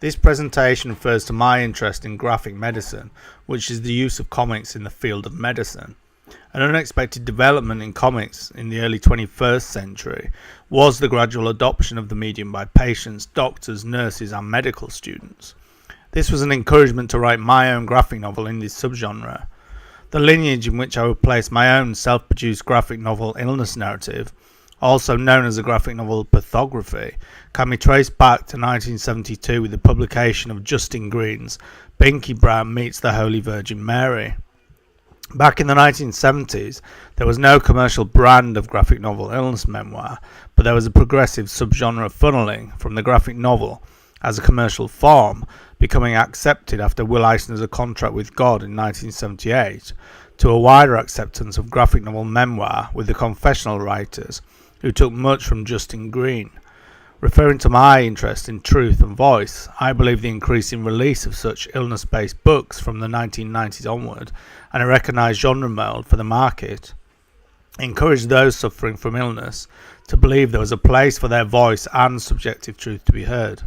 This presentation refers to my interest in graphic medicine, which is the use of comics in the field of medicine. An unexpected development in comics in the early 21st century was the gradual adoption of the medium by patients, doctors, nurses and medical students. This was an encouragement to write my own graphic novel in this subgenre. The lineage in which I would place my own self-produced graphic novel illness narrative, also known as the graphic novel Pathography, can be traced back to 1972 with the publication of Justin Green's Binky Brown Meets the Holy Virgin Mary. Back in the 1970s, there was no commercial brand of graphic novel illness memoir, but there was a progressive subgenre funneling from the graphic novel as a commercial form, becoming accepted after Will Eisner's A Contract with God in 1978, to a wider acceptance of graphic novel memoir with the confessional writers, who took much from Justin Green. Referring to my interest in truth and voice, I believe the increasing release of such illness-based books from the 1990s onward, and a recognised genre mould for the market, encouraged those suffering from illness to believe there was a place for their voice and subjective truth to be heard.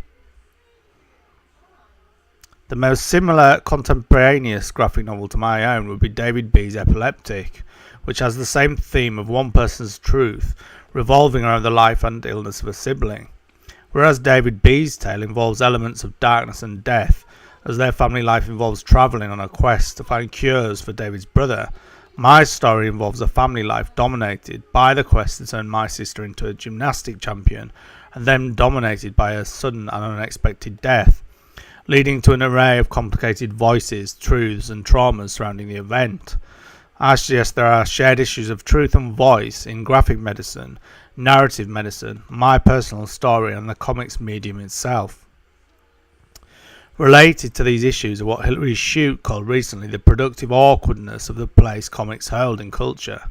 The most similar contemporaneous graphic novel to my own would be David B's Epileptic, which has the same theme of one person's truth revolving around the life and illness of a sibling. Whereas David B's tale involves elements of darkness and death, as their family life involves travelling on a quest to find cures for David's brother, my story involves a family life dominated by the quest to turn my sister into a gymnastic champion, and then dominated by a sudden and unexpected death, leading to an array of complicated voices, truths and traumas surrounding the event. I suggest there are shared issues of truth and voice in graphic medicine, narrative medicine, my personal story and the comics medium itself. Related to these issues are what Hilary Shute called recently the productive awkwardness of the place comics hold in culture.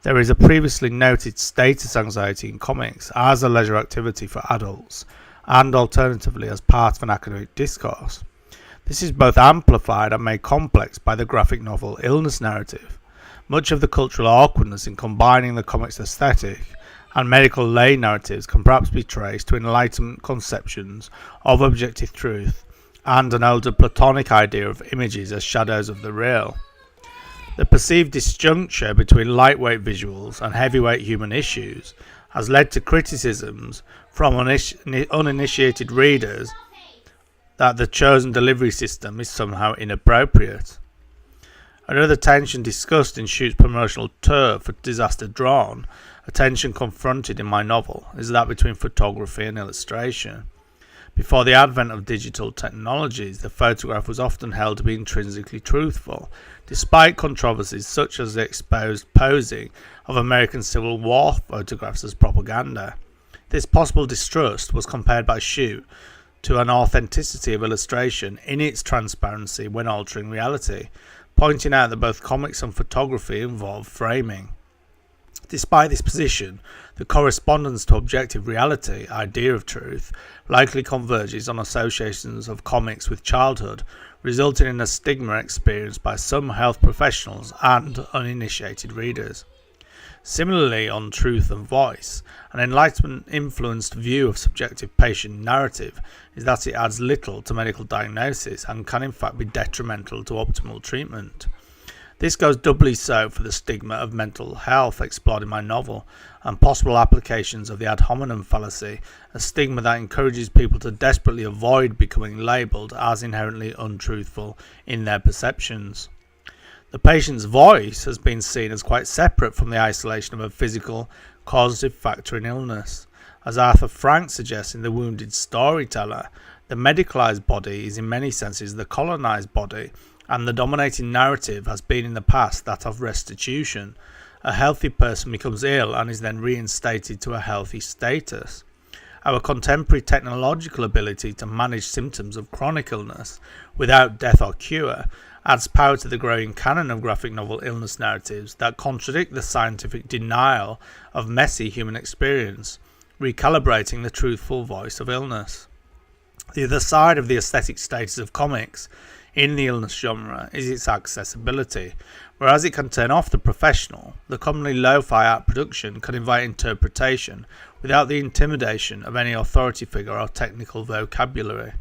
There is a previously noted status anxiety in comics as a leisure activity for adults, and alternatively as part of an academic discourse. This is both amplified and made complex by the graphic novel illness narrative. Much of the cultural awkwardness in combining the comics aesthetic and medical lay narratives can perhaps be traced to Enlightenment conceptions of objective truth and an older Platonic idea of images as shadows of the real. The perceived disjuncture between lightweight visuals and heavyweight human issues has led to criticisms from uninitiated readers that the chosen delivery system is somehow inappropriate. Another tension discussed in Shute's promotional tour for Disaster Drawn, a tension confronted in my novel, is that between photography and illustration. Before the advent of digital technologies, the photograph was often held to be intrinsically truthful, despite controversies such as the exposed posing of American Civil War photographs as propaganda. This possible distrust was compared by Shute to an authenticity of illustration in its transparency when altering reality, pointing out that both comics and photography involve framing. Despite this position, the correspondence to objective reality idea of truth likely converges on associations of comics with childhood, resulting in a stigma experienced by some health professionals and uninitiated readers. Similarly, on truth and voice, an Enlightenment-influenced view of subjective patient narrative is that it adds little to medical diagnosis and can in fact be detrimental to optimal treatment. This goes doubly so for the stigma of mental health explored in my novel, and possible applications of the ad hominem fallacy, a stigma that encourages people to desperately avoid becoming labelled as inherently untruthful in their perceptions. The patient's voice has been seen as quite separate from the isolation of a physical, causative factor in illness. As Arthur Frank suggests in The Wounded Storyteller, the medicalised body is in many senses the colonised body, and the dominating narrative has been in the past that of restitution. A healthy person becomes ill and is then reinstated to a healthy status. Our contemporary technological ability to manage symptoms of chronic illness without death or cure adds power to the growing canon of graphic novel illness narratives that contradict the scientific denial of messy human experience, recalibrating the truthful voice of illness. The other side of the aesthetic status of comics in the illness genre is its accessibility. Whereas it can turn off the professional, the commonly lo-fi art production can invite interpretation without the intimidation of any authority figure or technical vocabulary.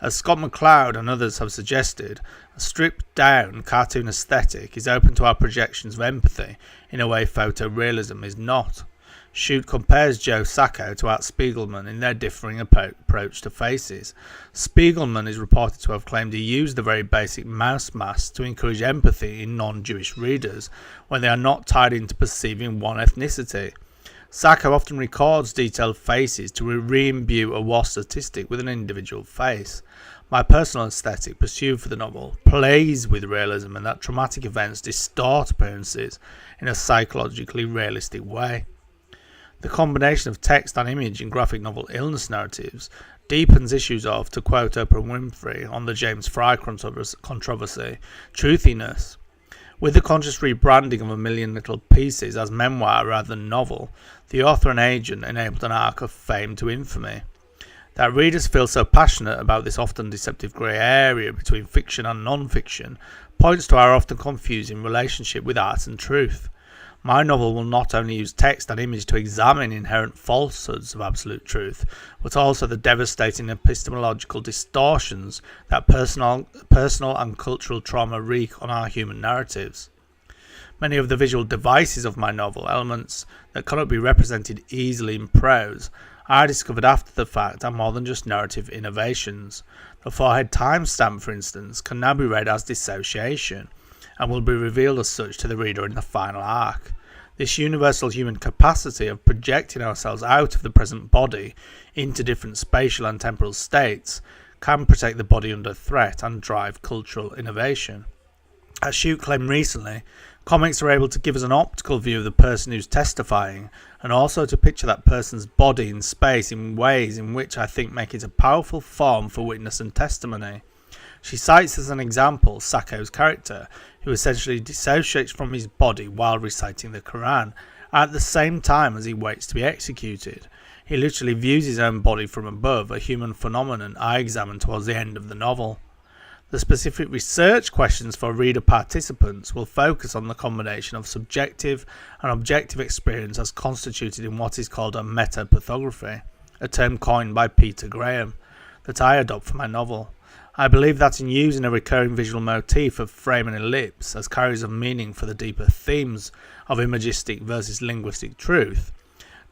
As Scott McCloud and others have suggested, a stripped-down cartoon aesthetic is open to our projections of empathy in a way photorealism is not. Shute compares Joe Sacco to Art Spiegelman in their differing approach to faces. Spiegelman is reported to have claimed he used the very basic mouse mask to encourage empathy in non-Jewish readers when they are not tied into perceiving one ethnicity. Sacco often records detailed faces to re-imbue a WASP statistic with an individual face. My personal aesthetic pursued for the novel plays with realism in that traumatic events distort appearances in a psychologically realistic way. The combination of text and image in graphic novel illness narratives deepens issues of, to quote Oprah Winfrey on the James Fry controversy, truthiness. With the conscious rebranding of A Million Little Pieces as memoir rather than novel, the author and agent enabled an arc of fame to infamy. That readers feel so passionate about this often deceptive grey area between fiction and non-fiction points to our often confusing relationship with art and truth. My novel will not only use text and image to examine inherent falsehoods of absolute truth, but also the devastating epistemological distortions that personal and cultural trauma wreak on our human narratives. Many of the visual devices of my novel, elements that cannot be represented easily in prose, I discovered after the fact are more than just narrative innovations. The forehead timestamp, for instance, can now be read as Dissociation, and will be revealed as such to the reader in the final arc. This universal human capacity of projecting ourselves out of the present body into different spatial and temporal states can protect the body under threat and drive cultural innovation. As Shute claimed recently, comics are able to give us an optical view of the person who's testifying, and also to picture that person's body in space in ways in which I think make it a powerful form for witness and testimony. She cites as an example Sacco's character, who essentially dissociates from his body while reciting the Quran, at the same time as he waits to be executed. He literally views his own body from above, a human phenomenon I examine towards the end of the novel. The specific research questions for reader participants will focus on the combination of subjective and objective experience as constituted in what is called a metapathography, a term coined by Peter Graham, that I adopt for my novel. I believe that in using a recurring visual motif of frame and ellipse as carriers of meaning for the deeper themes of imagistic versus linguistic truth,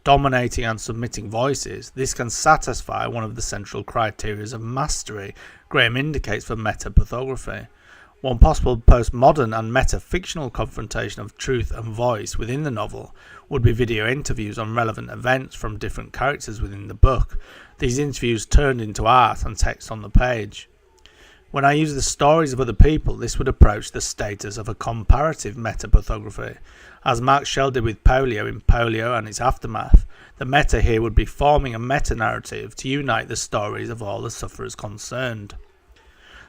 dominating and submitting voices, this can satisfy one of the central criteria of mastery Graham indicates for metapathography. One possible postmodern and meta-fictional confrontation of truth and voice within the novel would be video interviews on relevant events from different characters within the book, these interviews turned into art and text on the page. When I use the stories of other people, this would approach the status of a comparative metapathography. As Mark Shell did with polio in Polio and its aftermath, the meta here would be forming a meta-narrative to unite the stories of all the sufferers concerned.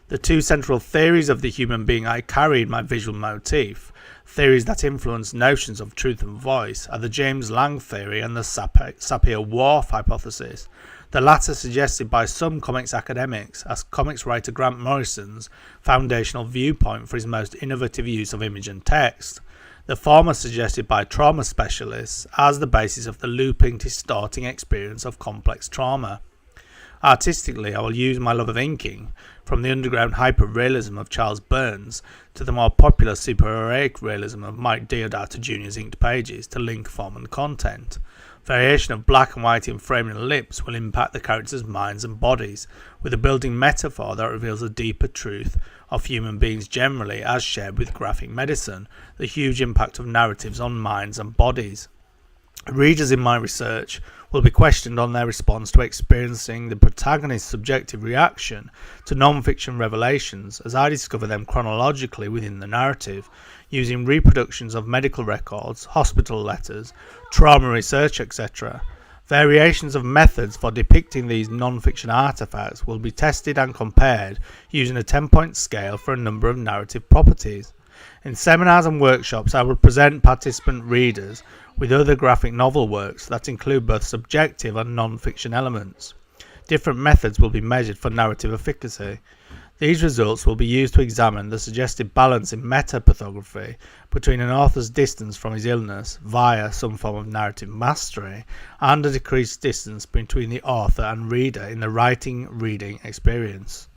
The two central theories of the human being I carry in my visual motif, theories that influence notions of truth and voice, are the James Lang theory and the Sapir-Whorf hypothesis, the latter suggested by some comics academics as comics writer Grant Morrison's foundational viewpoint for his most innovative use of image and text, the former suggested by trauma specialists as the basis of the looping, distorting experience of complex trauma. Artistically, I will use my love of inking, from the underground hyper-realism of Charles Burns to the more popular super-heroic realism of Mike Deodato Jr.'s inked pages, to link form and content. Variation of black and white in frame and ellipse will impact the characters' minds and bodies, with a building metaphor that reveals a deeper truth of human beings generally, as shared with graphic medicine, the huge impact of narratives on minds and bodies. Readers in my research will be questioned on their response to experiencing the protagonist's subjective reaction to non-fiction revelations as I discover them chronologically within the narrative, using reproductions of medical records, hospital letters, trauma research, etc. Variations of methods for depicting these non-fiction artifacts will be tested and compared using a 10-point scale for a number of narrative properties. In seminars and workshops, I will present participant readers with other graphic novel works that include both subjective and non-fiction elements. Different methods will be measured for narrative efficacy. These results will be used to examine the suggested balance in metapathography between an author's distance from his illness via some form of narrative mastery and a decreased distance between the author and reader in the writing-reading experience.